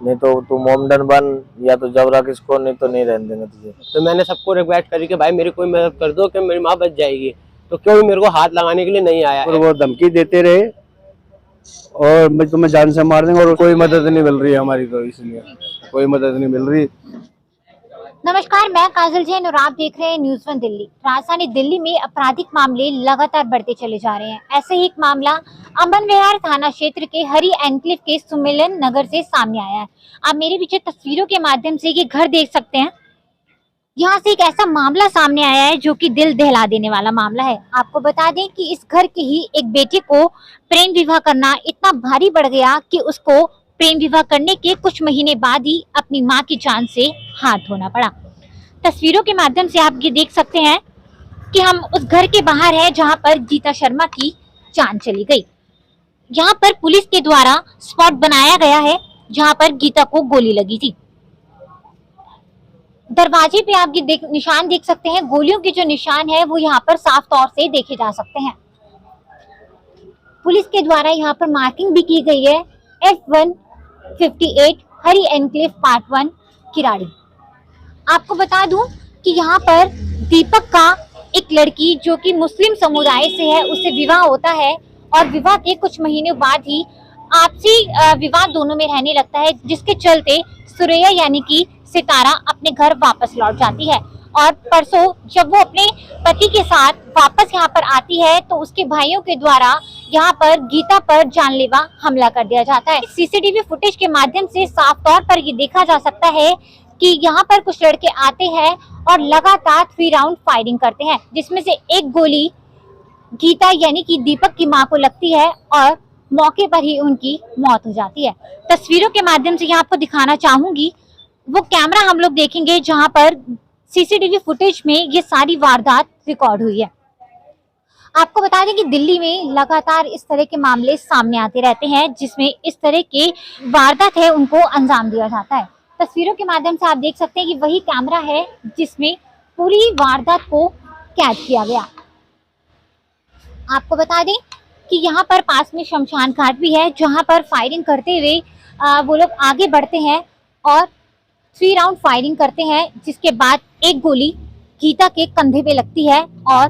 नहीं तो तू मोमडन बन या तो जबरा किसको, नहीं तो नहीं रहने देंगे तुझे। तो मैंने सबको रिक्वेस्ट करी कि भाई मेरी कोई मदद कर दो कि मेरी माँ बच जाएगी, तो क्यों मेरे को हाथ लगाने के लिए नहीं आया। और वो धमकी देते रहे और मैं तुम्हें जान से मार देंगे, और कोई मदद नहीं मिल रही है हमारी, तो इसलिए कोई मदद नहीं मिल रही। नमस्कार, मैं काजल जैन और आप देख रहे हैं न्यूज़ वन दिल्ली। राजधानी दिल्ली में आपराधिक मामले लगातार बढ़ते चले जा रहे हैं। ऐसे ही एक मामला अमन विहार थाना क्षेत्र के हरी एनक्लेव के सुमिलन नगर से सामने आया है। आप मेरे पीछे तस्वीरों के माध्यम से ये घर देख सकते हैं। यहाँ से एक ऐसा मामला सामने आया है जो कि दिल दहला देने वाला मामला है। आपको बता दें कि इस घर के ही एक बेटे को प्रेम विवाह करना इतना भारी पड़ गया कि उसको प्रेम विवाह करने के कुछ महीने बाद ही अपनी मां की जान से हाथ धोना पड़ा। तस्वीरों के माध्यम से आप ये देख सकते हैं कि हम उस घर के बाहर हैं जहां पर गीता शर्मा की जान चली गई। यहाँ पर पुलिस के द्वारा स्पॉट बनाया गया है जहां पर गीता को गोली लगी थी। दरवाजे पे आप ये निशान देख सकते हैं। गोलियों के जो निशान है वो यहाँ पर साफ तौर से देखे जा सकते हैं। पुलिस के द्वारा यहाँ पर मार्किंग भी की गई है F158 हरी एनक्लेव पार्ट 1 किराड़ी। आपको बता दूं कि यहाँ पर दीपक का एक लड़की जो कि मुस्लिम समुदाय से है उससे विवाह होता है और विवाह के कुछ महीने बाद ही आपसी विवाद दोनों में रहने लगता है, जिसके चलते सुरैया यानी कि सितारा अपने घर वापस लौट जाती है। और परसों जब वो अपने पति के साथ वापस यहाँ पर आती है तो उसके भाइयों के द्वारा यहाँ पर गीता पर जानलेवा हमला कर दिया जाता है। सीसीटीवी फुटेज के माध्यम से साफ तौर पर ये देखा जा सकता है कि यहाँ पर कुछ लड़के आते हैं और लगातार 3 राउंड फायरिंग करते हैं, जिसमें से एक गोली गीता यानी कि दीपक की मां को लगती है और मौके पर ही उनकी मौत हो जाती है। तस्वीरों के माध्यम से यहाँ आपको दिखाना चाहूंगी, वो कैमरा हम लोग देखेंगे जहां पर सीसीटीवी फुटेज में ये सारी वारदात रिकॉर्ड हुई है। आपको बता दें कि दिल्ली में लगातार इस तरह के मामले सामने आते रहते हैं जिसमें इस तरह के वारदात है उनको अंजाम दिया जाता है। तस्वीरों के माध्यम से आप देख सकते हैं कि वही कैमरा है जिसमें पूरी वारदात को कैद किया गया। आपको बता दें कि यहाँ पर पास में शमशान घाट भी है जहां पर फायरिंग करते हुए वो लोग आगे बढ़ते हैं और 3 राउंड फायरिंग करते हैं, जिसके बाद एक गोली गीता के कंधे पे लगती है और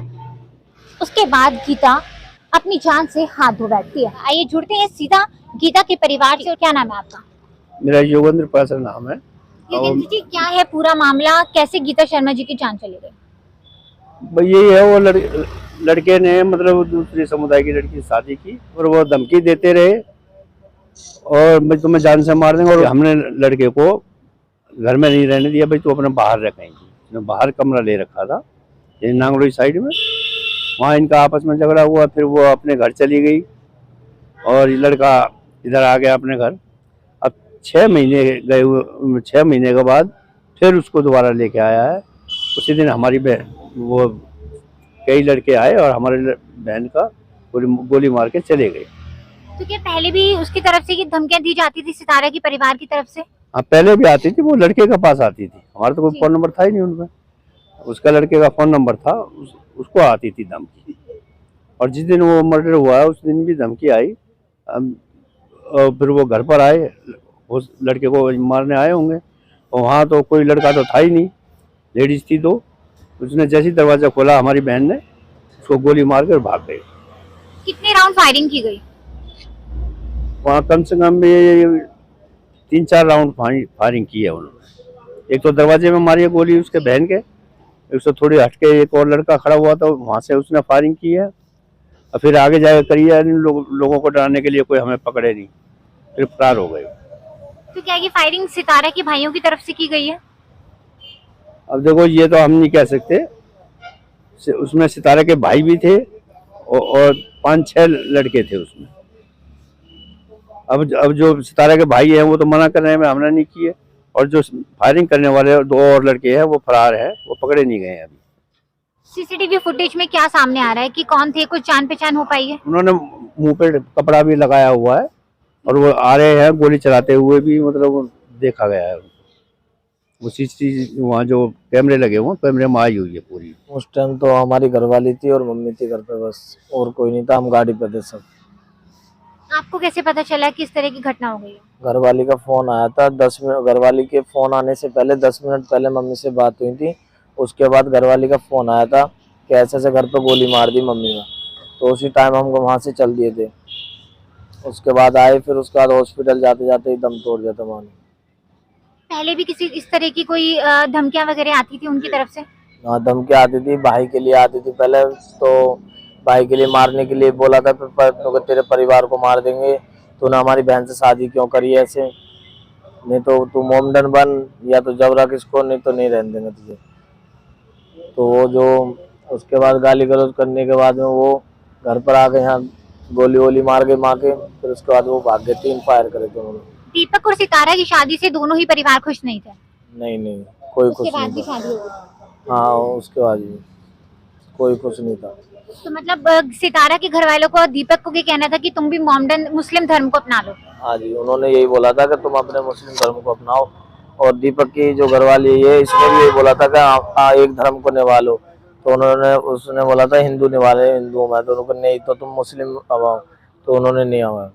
उसके बाद गीता अपनी जान से हाथ धो बैठती है। आइए जुड़ते हैं सीधा गीता के परिवार से। क्या नाम है आपका? मेरा योगेंद्र पासर नाम है। योगेंद्र जी, क्या है पूरा मामला, कैसे गीता शर्मा जी की जान चली गई? भाई यही है, वो लड़के ने मतलब दूसरे समुदाय की लड़की से शादी की और वो धमकी देते रहे और मैं तुम्हें जान से मार देंगे, और हमने लड़के को घर में नहीं रहने दिया। भाई तू अपने बाहर रखेंगे, बाहर कमरा ले रखा था ये नांगलोई साइड में। वहाँ इनका आपस में झगड़ा हुआ, फिर वो अपने घर चली गई और ये लड़का इधर आ गया अपने घर। अब 6 महीने गए हुए, 6 महीने के बाद फिर उसको दोबारा लेके आया है। उसी दिन हमारी बहन, वो कई लड़के आए और हमारे बहन का गोली मार के चले गए। तो क्या पहले भी उसकी तरफ से ये धमकियां दी जाती थी सितारा की परिवार की तरफ से? हाँ, पहले भी आती थी, वो लड़के के पास आती थी। हमारा तो कोई फोन नंबर था ही नहीं उनका, उसका लड़के का फोन नंबर था, उसको आती थी धमकी। और जिस दिन वो मर्डर हुआ उस दिन भी धमकी आई। फिर वो घर पर आए, उस लड़के को मारने आए होंगे, और वहाँ तो कोई लड़का तो था ही नहीं, लेडीज थी। तो उसने जैसे दरवाजा खोला हमारी बहन ने उसको गोली मार कर भाग गई। कितने राउंड फायरिंग की गई? वहाँ कम से कम 3-4 राउंड फायरिंग की है उन्होंने। एक तो दरवाजे में मारी है गोली उसके बहन के, एक तो थोड़ी हटके एक और लड़का खड़ा हुआ था, वहाँ से उसने फायरिंग की है। और फिर आगे जाकर करी है, लोगों को डराने के लिए कोई हमें पकड़े नहीं, फिर फरार हो गए। तो क्या ये फायरिंग सितारा के भाइयों की तरफ से की गई है? अब देखो, ये तो हम नहीं कह सकते। उसमें सितारा के भाई भी थे और 5-6 लड़के थे उसमें। अब जो सितारा के भाई हैं वो तो मना कर रहे हैं, हमने नहीं किए, और जो फायरिंग करने वाले 2 और लड़के हैं वो फरार हैं, वो पकड़े नहीं गए हैं अभी। सीसीटीवी फुटेज में क्या सामने आ रहा है कि कौन थे, कुछ जान पहचान हो पाई है? उन्होंने मुंह पे कपड़ा भी लगाया हुआ है और वो आ रहे हैं गोली चलाते हुए भी, मतलब देखा गया है। उसी चीज वहाँ जो कैमरे लगे हुए कैमरे में आई हुई है पूरी। उस टाइम तो हमारी घरवाली थी और मम्मी थी घर पे बस, और कोई नहीं था, हम गाड़ी पे थे सब। आपको कैसे पता चला कि इस तरह की घटना हो गई है? घरवाली का फोन आया था 10 मिनट, घरवाली के फोन आने से पहले 10 मिनट पहले मम्मी से बात हुई थी। उसके बाद घरवाली का फोन आया था कि ऐसे ऐसे घर पे गोली मार दी मम्मी ने। तो उसी टाइम हम वहाँ से चल दिए थे। उसके बाद आए, फिर उसके बाद हॉस्पिटल जाते जाते ही दम तोड़ दिया था माँ ने। पहले भी किसी इस तरह की कोई धमकियां वगैरह आती थी उनकी तरफ से? हाँ, धमकी आती थी, भाई के लिए आती थी पहले तो। भाई के लिए मारने के लिए बोला था, फिर तो तेरे परिवार को मार देंगे, तूने हमारी बहन से शादी क्यों करी है ऐसे, नहीं तो तू मोमडन बन या तो जबरा किसको, नहीं तो नहीं रहने देंगे तुझे। तो वो जो उसके बाद गाली गलौज करने के बाद में वो घर पर आ गए, यहाँ गोली वोली मार के माँ के। फिर उसके बाद वो भाग गए, 3 फायर करे थे उन्होंने। दीपक और सितारा की शादी से दोनों ही परिवार खुश नहीं थे? नहीं, कोई खुश उसके बाद भी नहीं था। शादी हो गई? हाँ, उसके बाद भी कोई खुश नहीं था। तो मतलब सितारा के घर वालों को दीपक को ये कहना था कि तुम भी मोमडन मुस्लिम धर्म को अपना लो? हाँ जी, उन्होंने यही बोला था कि तुम अपने मुस्लिम धर्म को अपनाओ। और दीपक की जो घरवाली है इसने भी यही बोला था कि एक धर्म को निभा लो। तो उसने बोला था हिंदू निभा रहे, हिंदू मैं, तो उन्होंने नहीं तो तुम मुस्लिम अब आओ, तो उन्होंने नहीं आया।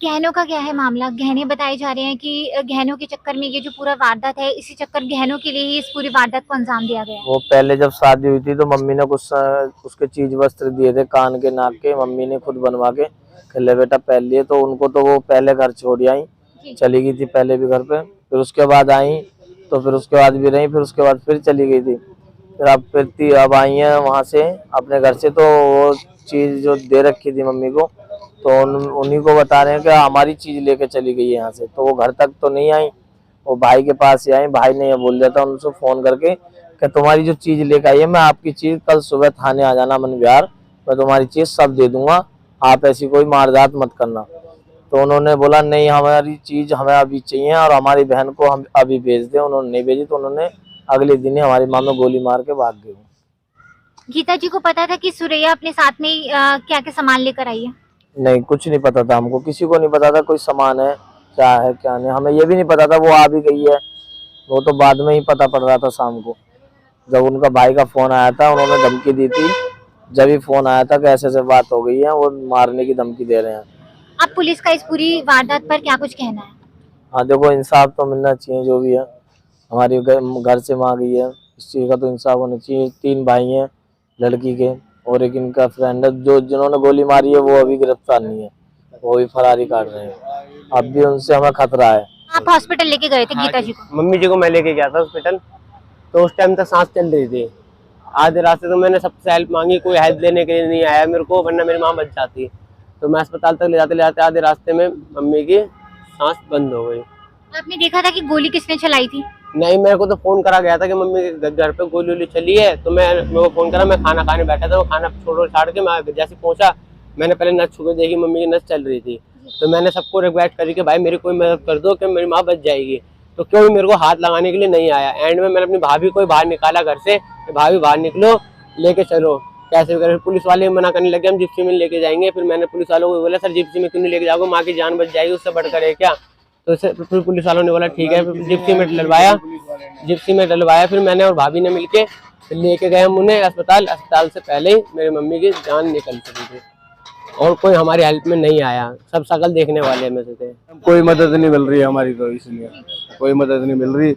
गहनों का क्या है मामला? गहने बताए जा रहे हैं कि गहनों के चक्कर में ये जो पूरा वारदात है, इसी चक्कर गहनों के लिए ही इस पूरी वारदात को अंजाम दिया गया है। वो पहले जब शादी हुई थी तो मम्मी ने कुछ उसके चीज वस्त्र दिए थे, कान के नाक के, मम्मी ने खुद बनवा के खेले बेटा पहन लिए। तो उनको तो वो पहले घर छोड़ आई, चली गई थी पहले भी घर पे, फिर उसके बाद आई, तो फिर उसके बाद भी रही, फिर उसके बाद फिर चली गई थी। फिर अब आई है वहाँ से अपने घर से। तो वो चीज जो दे रखी थी मम्मी को, तो उन्हीं को बता रहे हैं कि हमारी चीज लेके चली गई है यहाँ से। तो वो घर तक तो नहीं आई, वो भाई के पास ही आई। भाई ने ये बोल दिया था उनसे फोन करके कि तुम्हारी जो चीज लेके आई है, मैं आपकी चीज कल सुबह थाने आ जाना मन विहार, मैं तुम्हारी चीज सब दे दूंगा, आप ऐसी कोई मारदात मत करना। तो उन्होंने बोला नहीं, हमारी चीज हमें अभी चाहिए और हमारी बहन को हम अभी भेज दें। उन्होंने नहीं भेजी, तो उन्होंने अगले दिन ही हमारी माँ में गोली मार के भाग गए। गीता जी को पता था कि सुरैया अपने साथ में क्या क्या सामान लेकर आई है? नहीं, कुछ नहीं पता था हमको, किसी को नहीं पता था कोई सामान है क्या है क्या नहीं। हमें ये भी नहीं पता था वो आ भी गई है, वो तो बाद में ही पता पड़ रहा था शाम को, जब उनका भाई का फोन आया था। उन्होंने धमकी दी थी, जब ही फोन आया था कि ऐसे ऐसे बात हो गई है, वो मारने की धमकी दे रहे हैं। अब पुलिस का इस पूरी वारदात पर क्या कुछ कहना है? हाँ देखो, इंसाफ तो मिलना चाहिए, जो भी है हमारी घर से मांग गई है, इस चीज़ का तो इंसाफ होना चाहिए। 3 भाई हैं लड़की के, और एक इनका फ्रेंड है, जिन्होंने गोली मारी है वो अभी गिरफ्तार नहीं है, वो भी फरारी काट रहे हैं। अब भी उनसे हमें खतरा है। आप हॉस्पिटल लेके गए थे गीता जी को? मम्मी जी को मैं लेके गया था हॉस्पिटल, तो उस टाइम तक सांस चल रही थी। आधे रास्ते तो मैंने सबसे हेल्प मांगी, कोई हेल्प देने के लिए नहीं आया मेरे को, वरना मेरी माँ बच जाती। तो मैं अस्पताल तक ले जाते आधे रास्ते में मम्मी की सांस बंद हो गई। आपने देखा था कि गोली किसने चलाई थी? नहीं, मेरे को तो फोन करा गया था कि मम्मी के घर पे गोली वोली चली है। तो मैं मेरे को फोन करा, मैं खाना खाने बैठा था, वो खाना छाड़ के मैं जैसे पहुंचा, मैंने पहले नस छू के देखी, मम्मी की नस चल रही थी। तो मैंने सबको रिक्वेस्ट करी कि भाई मेरी कोई मदद कर दो कि मेरी माँ बच जाएगी। तो कोई मेरे को हाथ लगाने के लिए नहीं आया। एंड में मैंने अपनी भाभी को बाहर निकाला घर से, भाभी बाहर निकलो, लेके चलो कैसे करे। पुलिस वाले मना करने लगे, हम जिप्सी में लेके जाएंगे। फिर मैंने पुलिस वालों को बोला, सर जिप्सी में क्यों नहीं लेके जाओगे, माँ की जान बच जाएगी, उससे बढ़कर है क्या। तो फिर पुलिस वालों ने बोला ठीक है, फिर जिप्सी में डलवाया। फिर मैंने और भाभी ने मिलके फिर लेके गए हम उन्हें अस्पताल से पहले ही मेरी मम्मी की जान निकल चुकी थी, और कोई हमारी हेल्प में नहीं आया, सब शकल देखने वाले में से थे। कोई मदद नहीं मिल रही है हमारी, तो इसलिए कोई मदद नहीं मिल रही।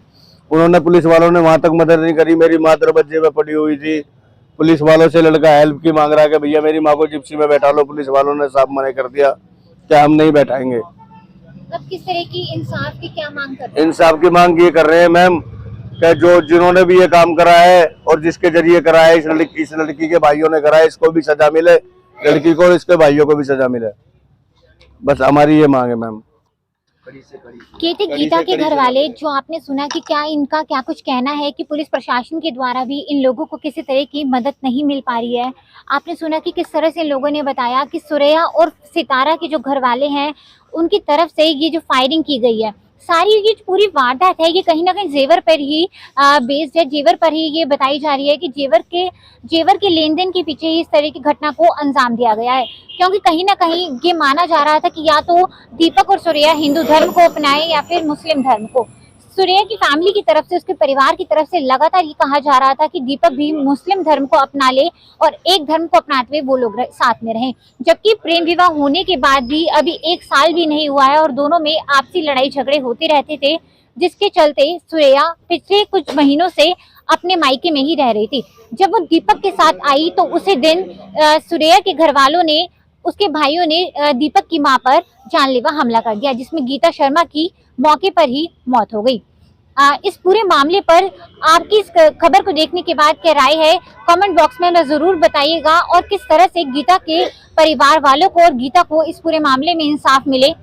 उन्होंने पुलिस वालों ने वहां तक मदद नहीं करी। मेरी माँ दरवाजे में पड़ी हुई थी, पुलिस वालों से लड़का हेल्प की मांग रहा है कि भैया मेरी माँ को जिप्सी में बैठा लो। पुलिस वालों ने साफ मना कर दिया कि हम नहीं बैठाएंगे। अब किस तरह की इंसाफ की क्या मांग कर रहे हैं? इंसाफ की मांग ये कर रहे हैं मैम कि जिन्होंने भी ये काम करा है और जिसके जरिए करा है, इस लड़की के भाइयों ने करा है, इसको भी सजा मिले, लड़की को और इसके भाइयों को भी सजा मिले। बस हमारी ये मांग है मैम। कहते गीता के घर वाले, जो आपने सुना कि क्या इनका क्या कुछ कहना है कि पुलिस प्रशासन के द्वारा भी इन लोगों को किसी तरह की मदद नहीं मिल पा रही है। आपने सुना कि किस तरह से लोगों ने बताया कि सुरैया और सितारा के जो घर वाले हैं उनकी तरफ से ये जो फायरिंग की गई है, सारी ये जो पूरी वारदात है ये कहीं ना कहीं जेवर पर ही बेस्ड है। जेवर पर ही ये बताई जा रही है कि जेवर के लेन देन के पीछे ही इस तरह की घटना को अंजाम दिया गया है, क्योंकि कहीं ना कहीं ये माना जा रहा था कि या तो दीपक और सुरैया हिंदू धर्म को अपनाएं या फिर मुस्लिम धर्म को। सुरैया की फैमिली की तरफ से, उसके परिवार की तरफ से लगातार ये कहा जा रहा था कि दीपक भी मुस्लिम धर्म को अपना ले और एक धर्म को अपनाते हुए वो लोग साथ में रहें। जबकि प्रेम विवाह होने के बाद भी अभी 1 साल भी नहीं हुआ है और दोनों में आपसी लड़ाई झगड़े होते रहते थे, जिसके चलते सुरैया पिछले कुछ महीनों से अपने मायके में ही रह रही थी। जब वो दीपक के साथ आई तो उसी दिन सुरैया के घर वालों ने, उसके भाइयों ने दीपक की मां पर जानलेवा हमला कर दिया, जिसमें गीता शर्मा की मौके पर ही मौत हो गई। इस पूरे मामले पर आपकी इस खबर को देखने के बाद क्या राय है, कमेंट बॉक्स में जरूर बताइएगा। और किस तरह से गीता के परिवार वालों को और गीता को इस पूरे मामले में इंसाफ मिले,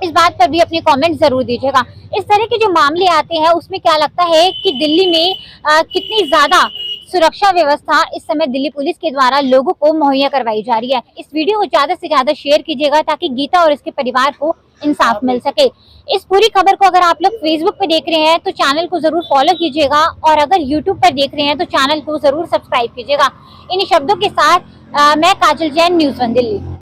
इस बात पर भी अपने कमेंट जरूर दीजिएगा। इस तरह के जो मामले आते हैं उसमें क्या लगता है कि दिल्ली में कितनी ज्यादा सुरक्षा व्यवस्था इस समय दिल्ली पुलिस के द्वारा लोगों को मुहैया करवाई जा रही है। इस वीडियो को ज्यादा से ज्यादा शेयर कीजिएगा ताकि गीता और इसके परिवार को इंसाफ मिल सके। इस पूरी खबर को अगर आप लोग फेसबुक पे देख रहे हैं तो चैनल को जरूर फॉलो कीजिएगा और अगर यूट्यूब पर देख रहे हैं तो चैनल को जरूर सब्सक्राइब कीजिएगा। इन शब्दों के साथ मैं काजल जैन, न्यूज़ 1 दिल्ली।